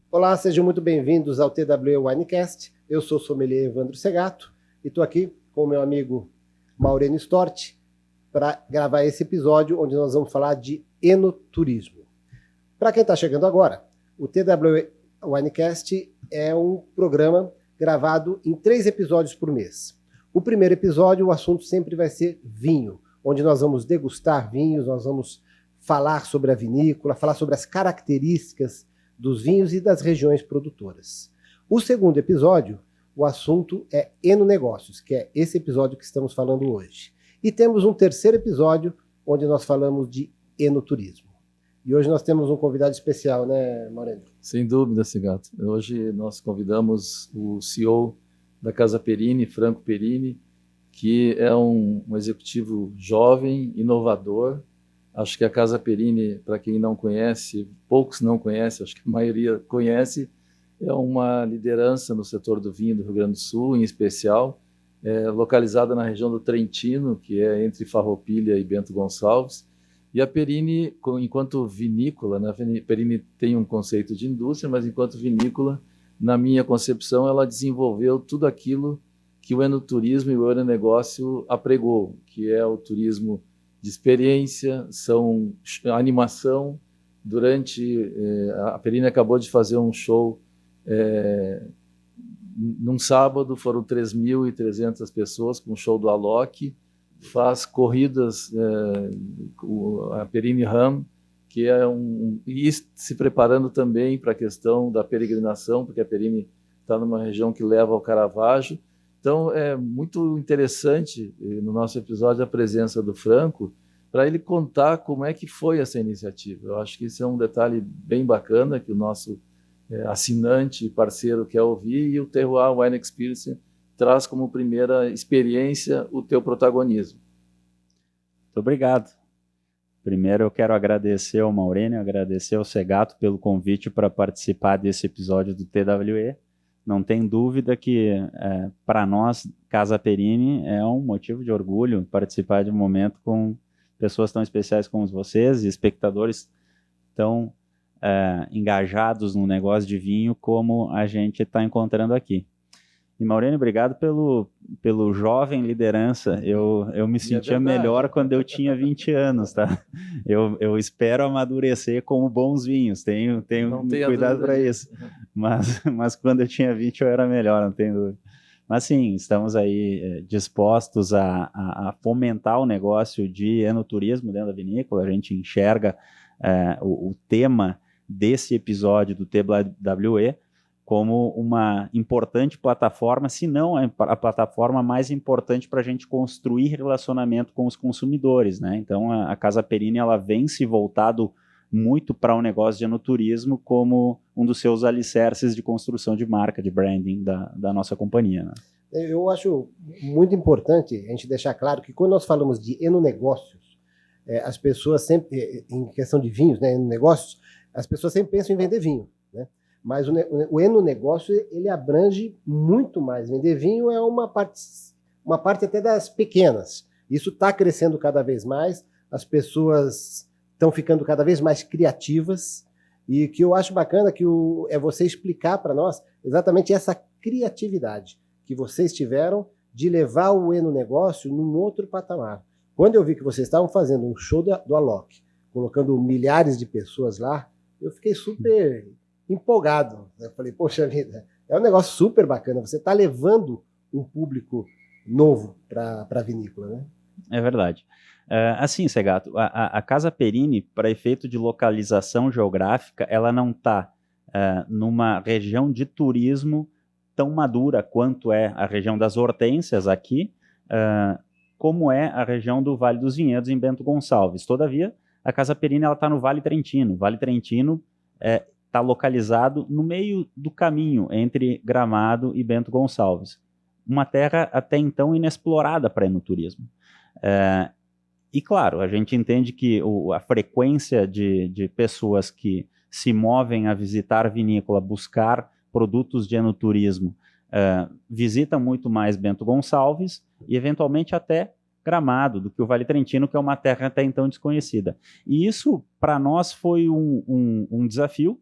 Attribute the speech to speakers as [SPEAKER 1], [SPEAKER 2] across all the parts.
[SPEAKER 1] Olá, sejam muito bem-vindos ao TWE Winecast. Eu sou o sommelier Evandro Segato e estou aqui com o meu amigo Maurênio Stort para gravar esse episódio onde nós vamos falar de enoturismo. Para quem está chegando agora, o TWE Winecast é um programa gravado em 3 episódios por mês. O primeiro episódio, o assunto sempre vai ser vinho, onde nós vamos degustar vinhos, nós vamos falar sobre a vinícola, falar sobre as características dos vinhos e das regiões produtoras. O segundo episódio, o assunto é enonegócios, que é esse episódio que estamos falando hoje. E temos um terceiro episódio, onde nós falamos de enoturismo. E hoje nós temos um convidado especial, né, Maurênio?
[SPEAKER 2] Sem dúvida, Segato. Hoje nós convidamos o CEO da Casa Perini, Franco Perini, que é um executivo jovem, inovador. Acho que a Casa Perini, para quem não conhece, poucos não conhecem, acho que a maioria conhece, é uma liderança no setor do vinho do Rio Grande do Sul, em especial, localizada na região do Trentino, que é entre Farroupilha e Bento Gonçalves. E a Perini, enquanto vinícola, né, a Perini tem um conceito de indústria, mas enquanto vinícola, na minha concepção, ela desenvolveu tudo aquilo que o enoturismo e o enonegócio apregou, que é o turismo de experiência, são animação. Durante a Perini acabou de fazer um show num sábado, foram 3.300 pessoas com o show do Alok, faz corridas, a Perini Ram, que é e se preparando também para a questão da peregrinação, porque a Perini está numa região que leva ao Caravaggio. Então, é muito interessante, no nosso episódio, a presença do Franco, para ele contar como é que foi essa iniciativa. Eu acho que isso é um detalhe bem bacana, que o nosso assinante e parceiro quer ouvir, e o Terroir Wine Experience traz como primeira experiência o teu protagonismo.
[SPEAKER 3] Muito obrigado. Primeiro, eu quero agradecer ao Maurênio, agradecer ao Segato pelo convite para participar desse episódio do TWE. Não tem dúvida que, para nós, Casa Perini, é um motivo de orgulho participar de um momento com pessoas tão especiais como vocês e espectadores tão engajados no negócio de vinho como a gente está encontrando aqui. E, Maurênio, obrigado pelo jovem liderança. Eu me sentia melhor quando eu tinha 20 anos, tá? Eu espero amadurecer como bons vinhos, tenho cuidado para isso. Mas quando eu tinha 20 eu era melhor, não tenho dúvida. Mas sim, estamos aí dispostos a fomentar o negócio de enoturismo dentro da vinícola. A gente enxerga o tema desse episódio do TWE como uma importante plataforma, se não a plataforma mais importante para a gente construir relacionamento com os consumidores, né? Então, a Casa Perini ela vem se voltado muito para o negócio de enoturismo como um dos seus alicerces de construção de marca, de branding da nossa companhia, né?
[SPEAKER 1] Eu acho muito importante a gente deixar claro que quando nós falamos de enonegócios, as pessoas sempre, em questão de vinhos, né, enonegócios, as pessoas sempre pensam em vender vinho, né? Mas o enonegócio, ele abrange muito mais. Vender vinho é uma parte até das pequenas. Isso está crescendo cada vez mais, as pessoas estão ficando cada vez mais criativas, e o que eu acho bacana é você explicar para nós exatamente essa criatividade que vocês tiveram de levar o enonegócio num outro patamar. Quando eu vi que vocês estavam fazendo um show do Alok, colocando milhares de pessoas lá, eu fiquei super empolgado. Eu falei, poxa vida, é um negócio super bacana. Você está levando um público novo para a vinícola, né?
[SPEAKER 3] É verdade. Assim, Segato, a Casa Perini, para efeito de localização geográfica, ela não está numa região de turismo tão madura quanto é a região das Hortênsias aqui, como é a região do Vale dos Vinhedos em Bento Gonçalves. Todavia, a Casa Perini está no Vale Trentino. O Vale Trentino está localizado no meio do caminho entre Gramado e Bento Gonçalves. Uma terra até então inexplorada para enoturismo. E claro, a gente entende que a frequência de pessoas que se movem a visitar vinícola, buscar produtos de enoturismo, visita muito mais Bento Gonçalves e eventualmente até Gramado do que o Vale Trentino, que é uma terra até então desconhecida. E isso para nós foi um desafio,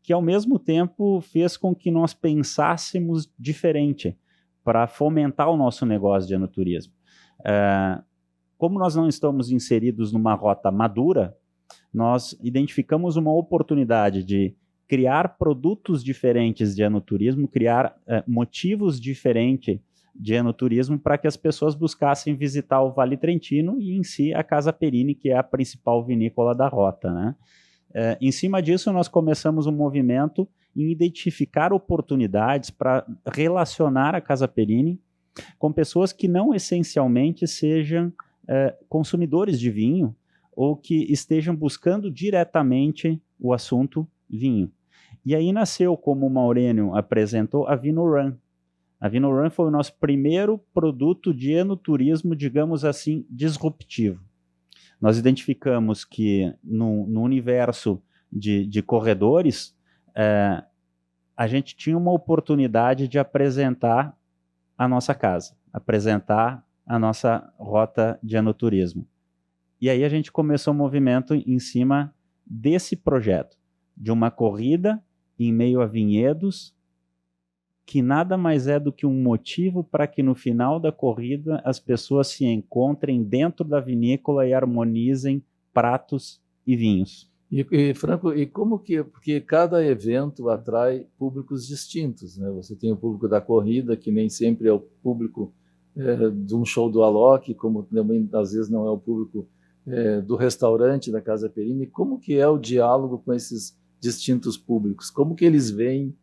[SPEAKER 3] que ao mesmo tempo fez com que nós pensássemos diferente para fomentar o nosso negócio de enoturismo. Como nós não estamos inseridos numa rota madura, nós identificamos uma oportunidade de criar produtos diferentes de enoturismo, criar motivos diferentes de enoturismo para que as pessoas buscassem visitar o Vale Trentino e, em si, a Casa Perini, que é a principal vinícola da rota, né? Em cima disso, nós começamos um movimento em identificar oportunidades para relacionar a Casa Perini com pessoas que não essencialmente sejam consumidores de vinho ou que estejam buscando diretamente o assunto vinho. E aí nasceu, como o Maurênio apresentou, a VinoRun. A VinoRun foi o nosso primeiro produto de enoturismo, digamos assim, disruptivo. Nós identificamos que no universo de corredores, a gente tinha uma oportunidade de apresentar a nossa casa, apresentar a nossa rota de enoturismo. E aí a gente começou um movimento em cima desse projeto, de uma corrida em meio a vinhedos, que nada mais é do que um motivo para que no final da corrida as pessoas se encontrem dentro da vinícola e harmonizem pratos e vinhos.
[SPEAKER 2] E Franco, e como que, porque cada evento atrai públicos distintos, né? Você tem o público da corrida, que nem sempre é o público de um show do Alok, como também às vezes não é o público do restaurante da Casa Perini. Como que é o diálogo com esses distintos públicos? Como que eles veem?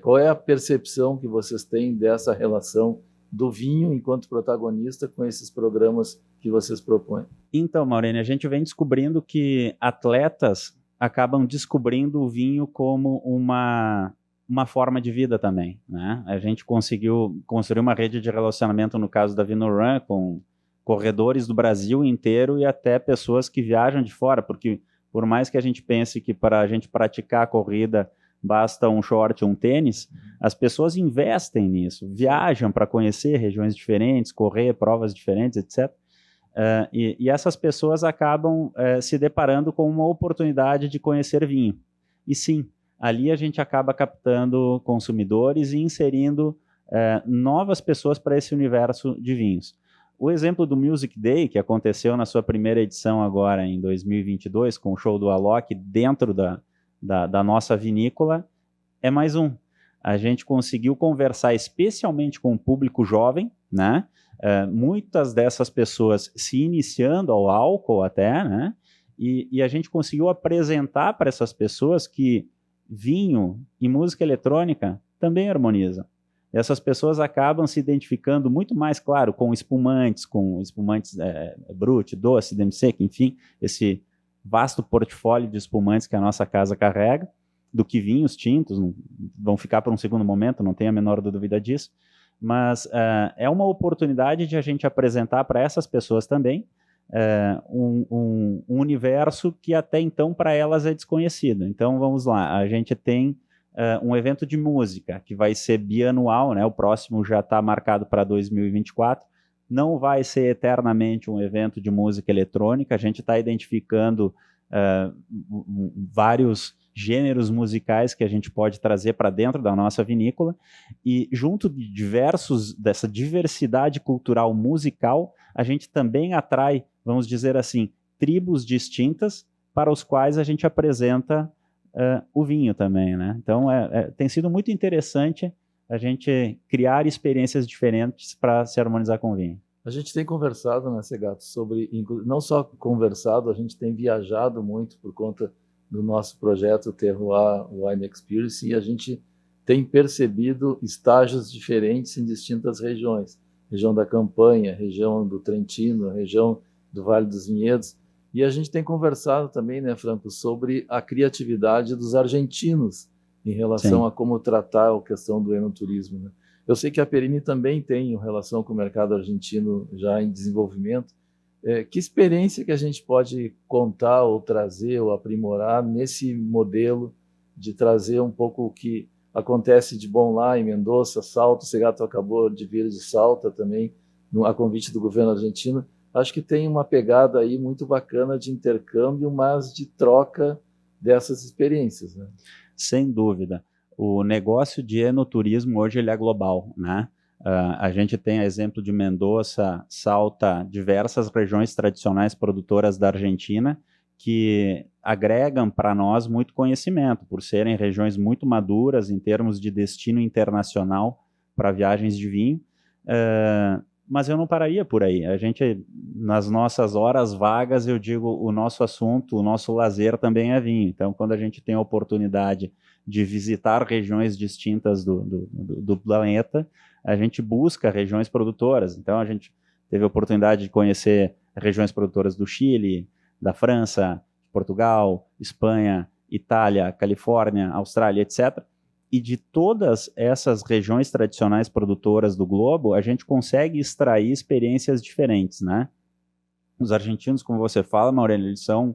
[SPEAKER 2] Qual é a percepção que vocês têm dessa relação do vinho enquanto protagonista com esses programas que vocês propõem?
[SPEAKER 3] Então, Maurênio, a gente vem descobrindo que atletas acabam descobrindo o vinho como uma forma de vida também, né? A gente conseguiu construir uma rede de relacionamento, no caso da VinoRun, com corredores do Brasil inteiro e até pessoas que viajam de fora, porque por mais que a gente pense que para a gente praticar a corrida basta um short, um tênis, as pessoas investem nisso, viajam para conhecer regiões diferentes, correr provas diferentes, etc. E essas pessoas acabam se deparando com uma oportunidade de conhecer vinho. E sim, ali a gente acaba captando consumidores e inserindo novas pessoas para esse universo de vinhos. O exemplo do Music Day, que aconteceu na sua primeira edição agora em 2022, com o show do Alok dentro da nossa vinícola, é mais um. A gente conseguiu conversar especialmente com o público jovem, né? Muitas dessas pessoas se iniciando ao álcool até, né? E a gente conseguiu apresentar para essas pessoas que vinho e música eletrônica também harmonizam. Essas pessoas acabam se identificando muito mais, claro, com espumantes brut, doce, demi-sec, enfim, esse vasto portfólio de espumantes que a nossa casa carrega, do que vinhos tintos, vão ficar para um segundo momento, não tenho a menor dúvida disso, mas é uma oportunidade de a gente apresentar para essas pessoas também um universo que até então para elas é desconhecido. Então vamos lá, a gente tem um evento de música que vai ser bianual, né? O próximo já está marcado para 2024, não vai ser eternamente um evento de música eletrônica, a gente está identificando vários gêneros musicais que a gente pode trazer para dentro da nossa vinícola, e junto de dessa diversidade cultural musical, a gente também atrai, vamos dizer assim, tribos distintas para os quais a gente apresenta o vinho também, né? Então tem sido muito interessante a gente criar experiências diferentes para se harmonizar com o vinho.
[SPEAKER 2] A gente tem conversado, né, Segato, sobre, não só conversado, a gente tem viajado muito por conta do nosso projeto Terroir Wine Experience, e a gente tem percebido estágios diferentes em distintas regiões. Região da Campanha, região do Trentino, região do Vale dos Vinhedos. E a gente tem conversado também, né, Franco, sobre a criatividade dos argentinos em relação a como tratar a questão do enoturismo, né? Eu sei que a Perini também tem relação com o mercado argentino já em desenvolvimento. Que experiência que a gente pode contar ou trazer ou aprimorar nesse modelo de trazer um pouco o que acontece de bom lá em Mendoza, Salta? O Segato acabou de vir de Salta também, a convite do governo argentino. Acho que tem uma pegada aí muito bacana de intercâmbio, mas de troca dessas experiências, né?
[SPEAKER 3] sem dúvida. O negócio de enoturismo hoje ele é global, né? A gente tem exemplo de Mendoza, Salta, diversas regiões tradicionais produtoras da Argentina que agregam para nós muito conhecimento, por serem regiões muito maduras em termos de destino internacional para viagens de vinho. Mas eu não pararia por aí. A gente, nas nossas horas vagas, eu digo, o nosso assunto, o nosso lazer também é vinho. Então, quando a gente tem a oportunidade de visitar regiões distintas do planeta, a gente busca regiões produtoras. Então, a gente teve a oportunidade de conhecer regiões produtoras do Chile, da França, Portugal, Espanha, Itália, Califórnia, Austrália, etc. E de todas essas regiões tradicionais produtoras do globo, a gente consegue extrair experiências diferentes, né? Os argentinos, como você fala, Maurênio, eles são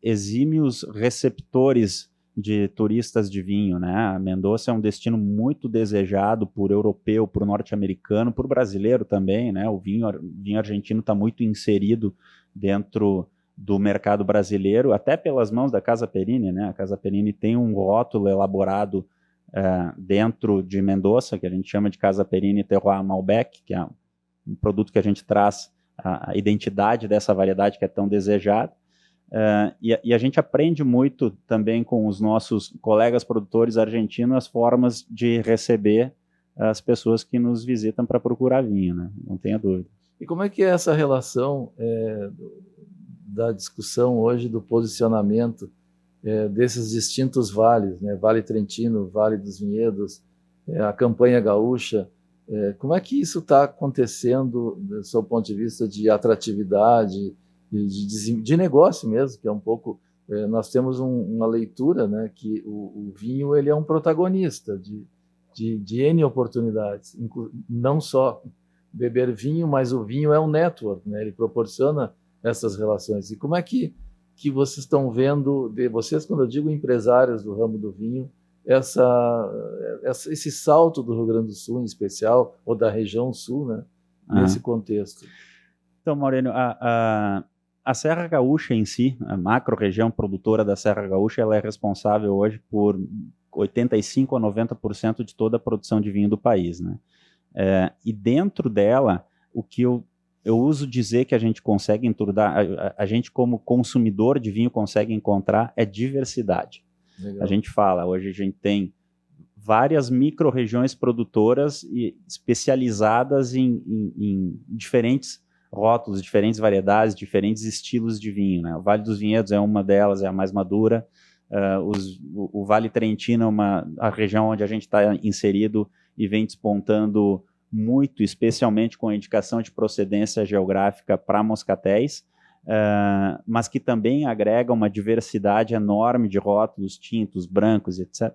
[SPEAKER 3] exímios receptores de turistas de vinho, né? A Mendoza é um destino muito desejado por europeu, por norte-americano, por brasileiro também, né? O vinho argentino está muito inserido dentro do mercado brasileiro, até pelas mãos da Casa Perini, né? A Casa Perini tem um rótulo elaborado dentro de Mendoza, que a gente chama de Casa Perini Terroir Malbec, que é um produto que a gente traz a identidade dessa variedade que é tão desejada. E a gente aprende muito também com os nossos colegas produtores argentinos as formas de receber as pessoas que nos visitam para procurar vinho, né? Não tenha dúvida.
[SPEAKER 2] E como é que é essa relação da discussão hoje do posicionamento desses distintos vales, né? Vale Trentino, Vale dos Vinhedos, a campanha gaúcha? Como é que isso está acontecendo do seu ponto de vista de atratividade, de negócio mesmo, que é um pouco... nós temos uma leitura, né, que o vinho ele é um protagonista de N oportunidades, não só beber vinho, mas o vinho é um network, né? Ele proporciona essas relações. E como é que vocês estão vendo, vocês, quando eu digo empresários do ramo do vinho, esse salto do Rio Grande do Sul, em especial, ou da região sul, né, nesse contexto?
[SPEAKER 3] Então, Maurênio, a Serra Gaúcha em si, a macro-região produtora da Serra Gaúcha, ela é responsável hoje por 85% a 90% de toda a produção de vinho do país, né? E dentro dela, o que eu uso dizer que a gente consegue enturnar, a gente como consumidor de vinho consegue encontrar é diversidade. Legal. A gente fala, hoje a gente tem várias micro-regiões produtoras e especializadas em diferentes rótulos, diferentes variedades, diferentes estilos de vinho, né? O Vale dos Vinhedos é uma delas, é a mais madura. O Vale Trentino é a região onde a gente está inserido e vem despontando muito, especialmente com a indicação de procedência geográfica para moscatéis, mas que também agrega uma diversidade enorme de rótulos, tintos, brancos, etc.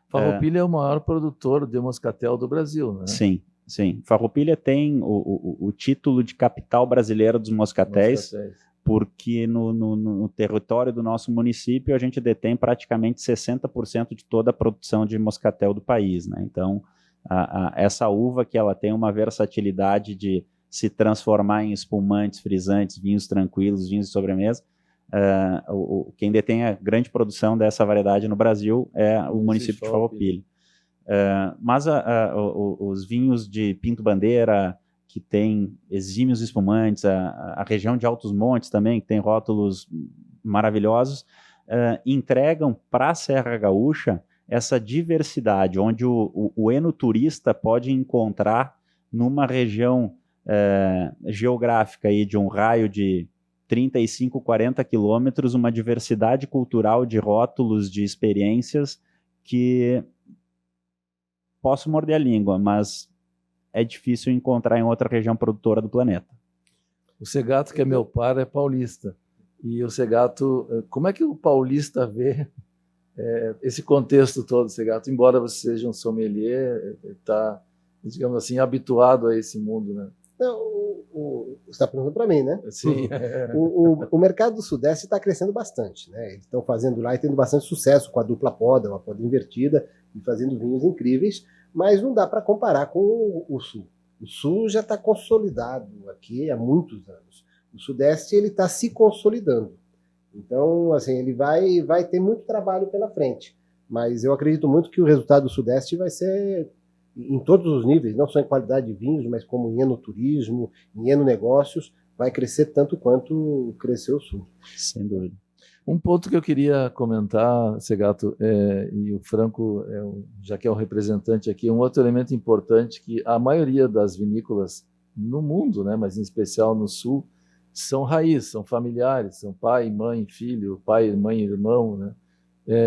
[SPEAKER 2] Farroupilha é o maior produtor de moscatel do Brasil, né?
[SPEAKER 3] Sim, sim. Farroupilha tem o título de capital brasileira dos moscatéis. Porque no território do nosso município a gente detém praticamente 60% de toda a produção de moscatel do país, né? Então, essa uva que ela tem uma versatilidade de se transformar em espumantes, frisantes, vinhos tranquilos, vinhos de sobremesa. Quem detém a grande produção dessa variedade no Brasil é o município de Farroupilha. Mas os vinhos de Pinto Bandeira, que tem exímios espumantes, a região de Altos Montes também, que tem rótulos maravilhosos, entregam para a Serra Gaúcha essa diversidade, onde o enoturista pode encontrar numa região geográfica aí de um raio de 35, 40 quilômetros, uma diversidade cultural de rótulos, de experiências que posso morder a língua, mas é difícil encontrar em outra região produtora do planeta.
[SPEAKER 2] O Segato, que é meu par, é paulista. E o Segato, como é que o paulista vê esse contexto todo, Segato? Embora você seja um sommelier, está, digamos assim, habituado a esse mundo, né?
[SPEAKER 1] Não, você está perguntando para mim, né?
[SPEAKER 2] Sim.
[SPEAKER 1] O mercado do Sudeste está crescendo bastante, né? Eles estão fazendo lá e tendo bastante sucesso com a dupla poda, uma poda invertida, e fazendo vinhos incríveis, mas não dá para comparar com o Sul. O Sul já está consolidado aqui há muitos anos. O Sudeste ele está se consolidando. Então, assim, ele vai ter muito trabalho pela frente. Mas eu acredito muito que o resultado do Sudeste vai ser em todos os níveis, não só em qualidade de vinhos, mas como em enoturismo, em enonegócios, vai crescer tanto quanto cresceu o Sul.
[SPEAKER 3] Sem dúvida.
[SPEAKER 2] Um ponto que eu queria comentar, Segato, e o Franco, já que é o representante aqui, um outro elemento importante que a maioria das vinícolas no mundo, né, mas em especial no Sul, são raiz, são familiares, são pai, mãe, filho, pai, mãe, irmão, né?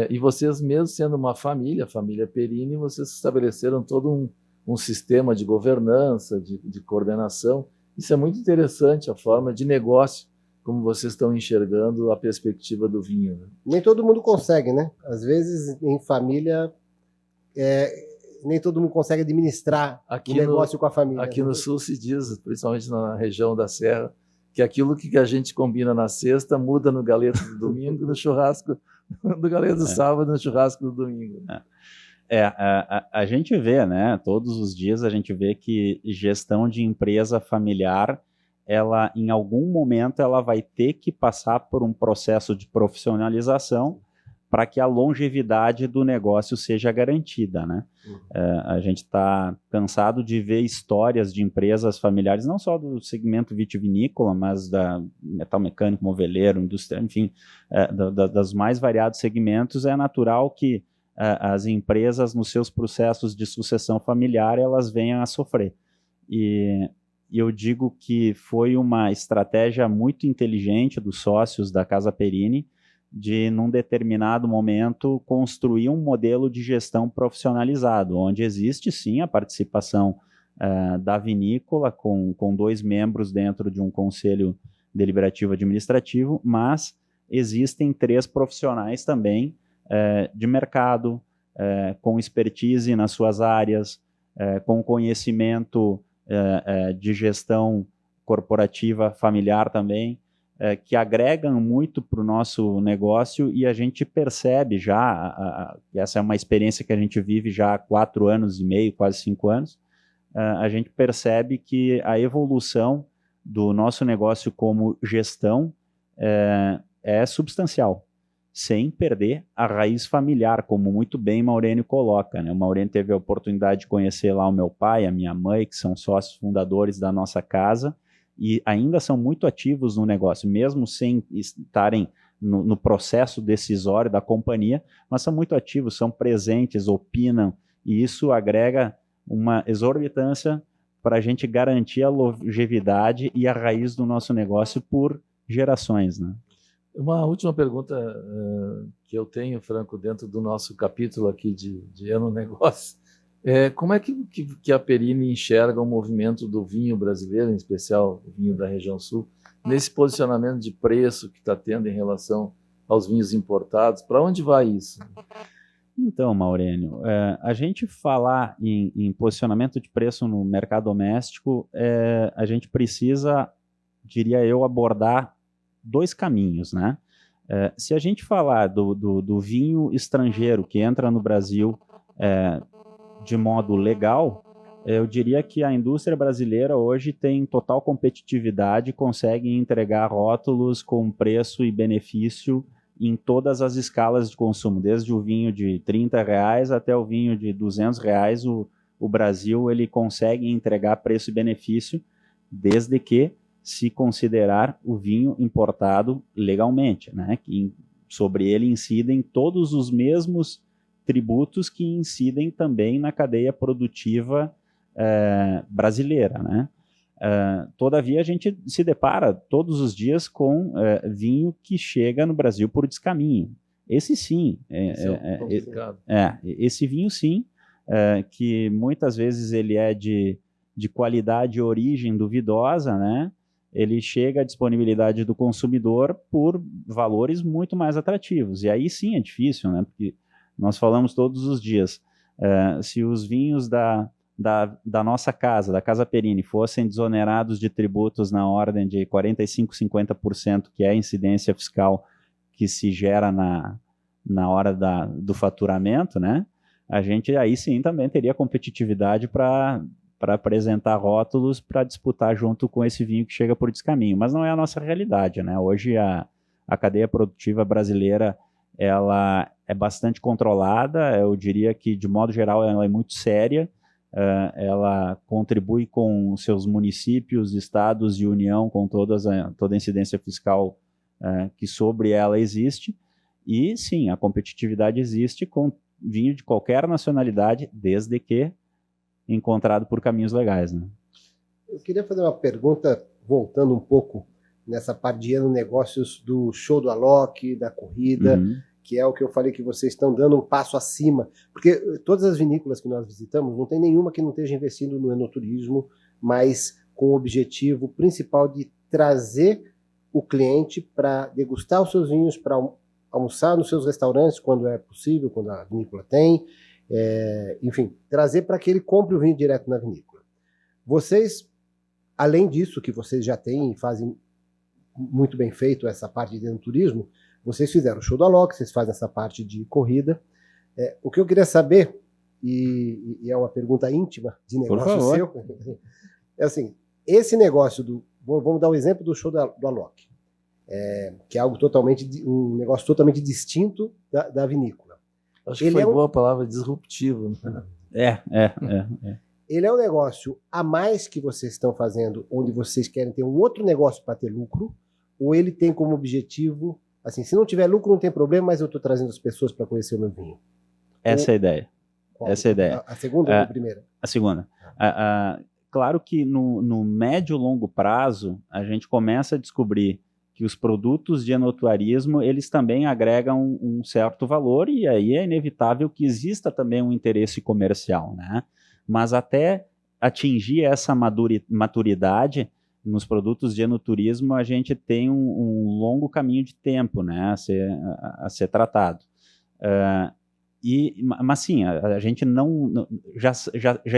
[SPEAKER 2] E vocês, mesmo sendo uma família, a família Perini, vocês estabeleceram todo um sistema de governança, de coordenação. Isso é muito interessante, a forma de negócio, como vocês estão enxergando a perspectiva do vinho. Né?
[SPEAKER 1] Nem todo mundo consegue, né? Às vezes, em família, nem todo mundo consegue administrar o negócio com a família.
[SPEAKER 2] Aqui no Sul se diz, principalmente na região da Serra, que aquilo que a gente combina na sexta muda no galeto do domingo, no churrasco do galeto do sábado, no churrasco do domingo.
[SPEAKER 3] A gente vê, né? Todos os dias a gente vê que gestão de empresa familiar, ela em algum momento ela vai ter que passar por um processo de profissionalização para que a longevidade do negócio seja garantida, né? A gente está cansado de ver histórias de empresas familiares, não só do segmento vitivinícola, mas da metal mecânico, moveleiro, industrial, enfim, das mais variados segmentos. É natural que as empresas, nos seus processos de sucessão familiar, elas venham a sofrer. E eu digo que foi uma estratégia muito inteligente dos sócios da Casa Perini, de, num determinado momento, construir um modelo de gestão profissionalizado, onde existe, sim, a participação da vinícola, com 2 membros dentro de um conselho deliberativo administrativo, mas existem 3 profissionais também de mercado, com expertise nas suas áreas, com conhecimento de gestão corporativa familiar também, que agregam muito para o nosso negócio, e a gente percebe já, essa é uma experiência que a gente vive já há 4 anos e meio, quase 5 anos, a gente percebe que a evolução do nosso negócio como gestão é substancial, sem perder a raiz familiar, como muito bem Maurênio coloca, né? O Maurênio teve a oportunidade de conhecer lá o meu pai, a minha mãe, que são sócios fundadores da nossa casa, e ainda são muito ativos no negócio, mesmo sem estarem no processo decisório da companhia, mas são muito ativos, são presentes, opinam, e isso agrega uma exorbitância para a gente garantir a longevidade e a raiz do nosso negócio por gerações, né?
[SPEAKER 2] Uma última pergunta que eu tenho, Franco, dentro do nosso capítulo aqui de enonegócio. Como é que a Perini enxerga o movimento do vinho brasileiro, em especial o vinho da região sul, nesse posicionamento de preço que está tendo em relação aos vinhos importados? Para onde vai isso?
[SPEAKER 3] Então, Maurênio, a gente falar em posicionamento de preço no mercado doméstico, a gente precisa, diria eu, abordar 2 caminhos, né? Se a gente falar do vinho estrangeiro que entra no Brasil de modo legal, eu diria que a indústria brasileira hoje tem total competitividade, consegue entregar rótulos com preço e benefício em todas as escalas de consumo, desde o vinho de R$30 até o vinho de R$200, o Brasil ele consegue entregar preço e benefício, desde que se considerar o vinho importado legalmente, né? Que sobre ele incidem todos os mesmos tributos que incidem também na cadeia produtiva brasileira, né? Todavia, a gente se depara todos os dias com vinho que chega no Brasil por descaminho. Esse sim, esse vinho sim, que muitas vezes ele é de qualidade e origem duvidosa, né? Ele chega à disponibilidade do consumidor por valores muito mais atrativos. E aí sim é difícil, né? Porque nós falamos todos os dias, se os vinhos da nossa casa, da Casa Perini, fossem desonerados de tributos na ordem de 45%, 50%, que é a incidência fiscal que se gera na hora do faturamento, né? A gente aí sim também teria competitividade para apresentar rótulos para disputar junto com esse vinho que chega por descaminho. Mas não é a nossa realidade, né? Hoje a a cadeia produtiva brasileira ela é bastante controlada, eu diria que, de modo geral, ela é muito séria, ela contribui com seus municípios, estados e União, com toda a incidência fiscal que sobre ela existe, e sim, a competitividade existe com vinho de qualquer nacionalidade, desde que encontrado por caminhos legais, né?
[SPEAKER 1] Eu queria fazer uma pergunta, voltando um pouco nessa parte de negócios do show do Alok, da corrida, que é o que eu falei que vocês estão dando um passo acima, porque todas as vinícolas que nós visitamos, não tem nenhuma que não esteja investindo no enoturismo, mas com o objetivo principal de trazer o cliente para degustar os seus vinhos, para almoçar nos seus restaurantes, quando é possível, quando a vinícola tem, enfim, trazer para que ele compre o vinho direto na vinícola. Vocês, além disso, que vocês já têm e fazem muito bem feito essa parte de enoturismo, vocês fizeram o show do Alok, vocês fazem essa parte de corrida. O que eu queria saber, e é uma pergunta íntima de negócio seu, é assim, esse negócio vamos dar o exemplo do show do Alok, que é algo um negócio totalmente distinto da vinícola.
[SPEAKER 2] Acho que foi boa a palavra, disruptivo.
[SPEAKER 1] Ele é um negócio a mais que vocês estão fazendo, onde vocês querem ter um outro negócio para ter lucro, ou ele tem como objetivo, assim, se não tiver lucro não tem problema, mas eu estou trazendo as pessoas para conhecer o meu vinho?
[SPEAKER 3] Essa é a ideia. Essa é a ideia.
[SPEAKER 1] A segunda ou a primeira?
[SPEAKER 3] A segunda. Claro que no médio e longo prazo, a gente começa a descobrir que os produtos de enoturismo, eles também agregam um certo valor, e aí é inevitável que exista também um interesse comercial, né? Mas até atingir essa maturidade nos produtos de enoturismo, a gente tem um longo caminho de tempo, né, a ser tratado. Mas sim, a gente já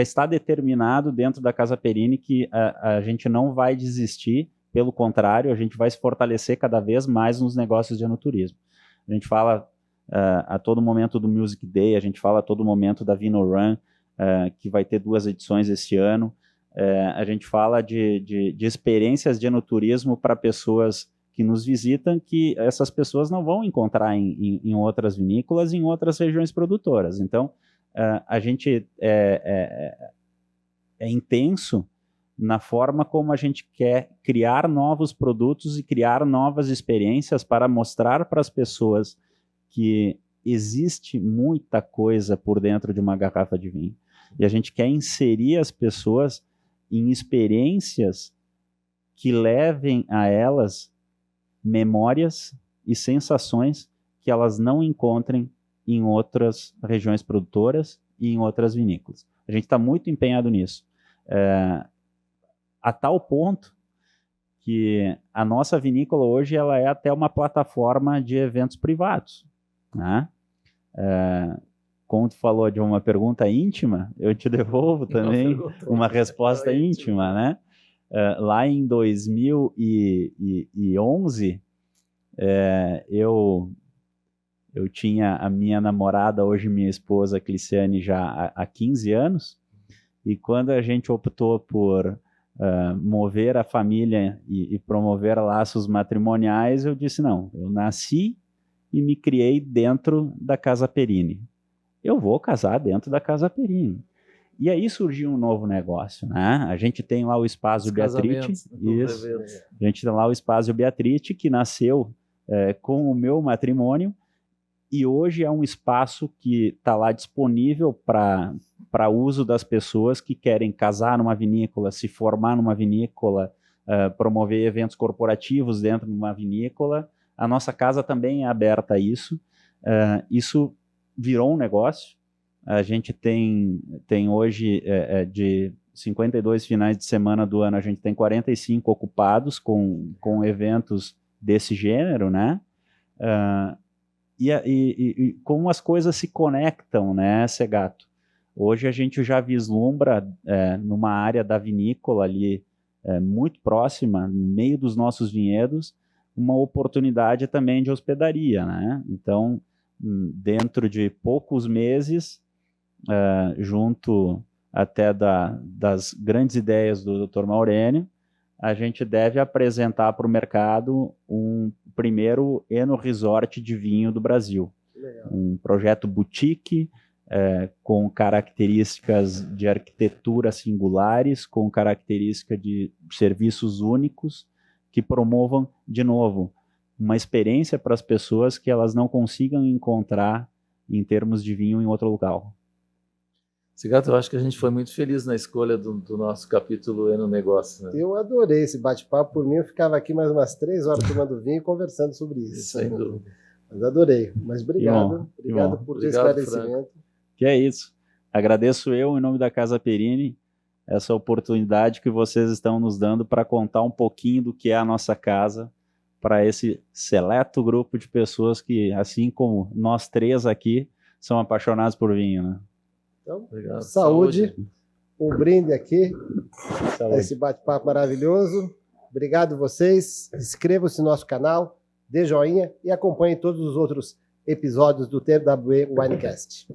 [SPEAKER 3] está determinado dentro da Casa Perini que a gente não vai desistir, pelo contrário, a gente vai se fortalecer cada vez mais nos negócios de enoturismo. A gente fala a todo momento do Music Day, a gente fala a todo momento da Vino Run, que vai ter 2 edições esse ano. A gente fala de experiências de enoturismo para pessoas que nos visitam, que essas pessoas não vão encontrar em outras vinícolas, em outras regiões produtoras. Então, a gente é intenso na forma como a gente quer criar novos produtos e criar novas experiências para mostrar para as pessoas que existe muita coisa por dentro de uma garrafa de vinho. E a gente quer inserir as pessoas em experiências que levem a elas memórias e sensações que elas não encontrem em outras regiões produtoras e em outras vinícolas. A gente está muito empenhado nisso. A tal ponto que a nossa vinícola hoje ela é até uma plataforma de eventos privados, né? Como tu falou de uma pergunta íntima, eu te devolvo também uma resposta íntima, né? Lá em 2011, eu tinha a minha namorada, hoje minha esposa, Cliciane, já há 15 anos, e quando a gente optou por mover a família e promover laços matrimoniais, eu disse, não, eu nasci e me criei dentro da Casa Perini. Eu vou casar dentro da Casa Perini. E aí surgiu um novo negócio, né? A gente tem lá o Espaço Beatrice. Isso. A gente tem lá o Espaço Beatrice, que nasceu com o meu matrimônio, e hoje é um espaço que está lá disponível para uso das pessoas que querem casar numa vinícola, se formar numa vinícola, promover eventos corporativos dentro de uma vinícola. A nossa casa também é aberta a isso. Isso virou um negócio. A gente tem hoje, de 52 finais de semana do ano, a gente tem 45 ocupados com eventos desse gênero, né? E como as coisas se conectam, né, Segato? Hoje a gente já vislumbra numa área da vinícola ali, muito próxima, no meio dos nossos vinhedos, uma oportunidade também de hospedaria, né? Então, dentro de poucos meses, junto até das grandes ideias do Dr. Maurênio, a gente deve apresentar para o mercado um primeiro Eno Resort de vinho do Brasil.
[SPEAKER 1] Legal.
[SPEAKER 3] Um projeto boutique, com características de arquitetura singulares, com característica de serviços únicos, que promovam, de novo, uma experiência para as pessoas que elas não consigam encontrar em termos de vinho em outro local.
[SPEAKER 2] Segato, eu acho que a gente foi muito feliz na escolha do nosso capítulo Eno Negócio. Né?
[SPEAKER 1] Eu adorei esse bate-papo. Por mim, eu ficava aqui mais umas 3 horas tomando vinho e conversando sobre isso.
[SPEAKER 2] Sem dúvida.
[SPEAKER 1] Mas adorei. Mas obrigado. Obrigado por esse esclarecimento.
[SPEAKER 2] Franco.
[SPEAKER 3] Que é isso. Agradeço eu, em nome da Casa Perini, essa oportunidade que vocês estão nos dando para contar um pouquinho do que é a nossa casa para esse seleto grupo de pessoas que, assim como nós 3 aqui, são apaixonados por vinho, né?
[SPEAKER 1] Então,
[SPEAKER 2] Obrigado.
[SPEAKER 1] saúde. Um brinde aqui.
[SPEAKER 3] Saúde.
[SPEAKER 1] Esse bate-papo maravilhoso. Obrigado vocês. Inscrevam-se no nosso canal, dê joinha e acompanhe todos os outros episódios do TWE Winecast.